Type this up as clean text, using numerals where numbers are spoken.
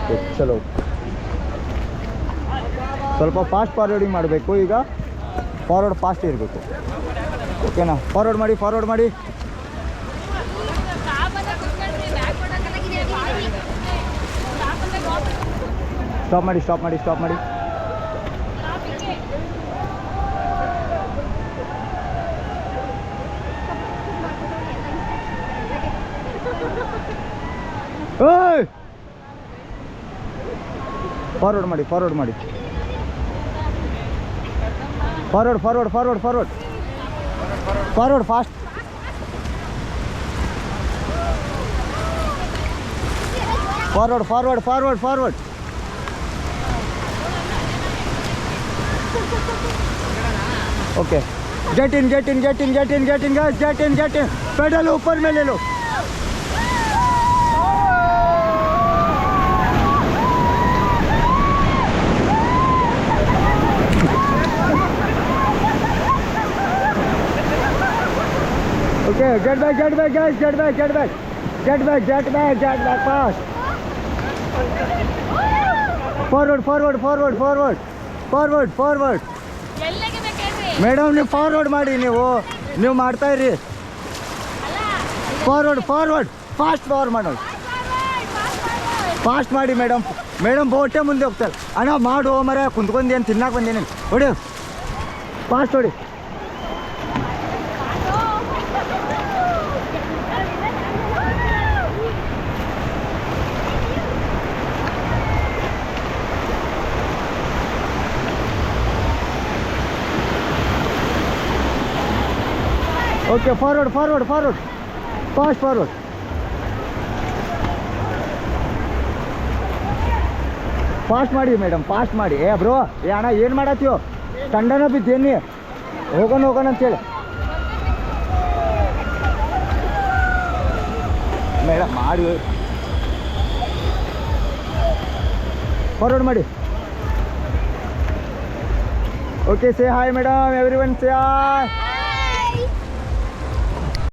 Okay ಚಲೋ. ಸ್ವಲ್ಪ fast forwarding ಮಾಡಬೇಕು. ಈಗ ಫಾರ್ವರ್ಡ್ ಫಾಸ್ಟ್ ಇರಬೇಕು. ಓಕೆನಾ? ಫಾರ್ವರ್ಡ್ ಮಾಡಿ, ಫಾರ್ವರ್ಡ್ ಮಾಡಿ. ಸ್ಟಾಪ್ ಮಾಡಿ, ಸ್ಟಾಪ್ ಮಾಡಿ, ಸ್ಟಾಪ್ ಮಾಡಿ. ಓಯ್ ಫಾರ್ವರ್ಡ್ ಮಾಡಿ, ಫಾರ್ವರ್ಡ್ ಮಾಡಿ. Forward forward forward forward forward fast. Forward forward forward forward. Okay get in get in get in get in get in guys get in pedal ऊपर में ले लो. Okay get back guys get back fast. Forward forward forward forward forward forward. Madam ನೀವು forward ಮಾಡಿ, ನೀವು ಮಾಡ್ತಾ ಇರಿ. Forward forward fast forward ಮಾಡೋದು, ಫಾಸ್ಟ್ ಮಾಡಿ ಮೇಡಮ್. ಬೋಟೇ ಮುಂದೆ ಹೋಗ್ತಾರೆ. ಅಣ್ಣ ಮಾಡು ಮರ, ಕುಂತ್ಕೊಂಡು ಏನು ತಿನ್ನಕ್ಕೆ ಬಂದೇನೆ. ಹೊಡಿ ಫಾಸ್ಟ್ ಹೊಡಿ. Okay forward forward forward fast forward. Fast ಮಾಡಿ ಮೇಡಮ್, ಫಾಸ್ಟ್ ಮಾಡಿ. ಬ್ರೋ ಅಣ್ಣ ಏನು ಮಾಡತ್ತೀವೋ, ತಂಡನ ಬಿದ್ದೇನಿ. ಹೋಗೋಣ ಅಂತೇಳಿ ಮೇಡಮ್ ಮಾಡಿ. ಫಾರ್ವರ್ಡ್ ಮಾಡಿ. Okay say hi madam, every one say hi.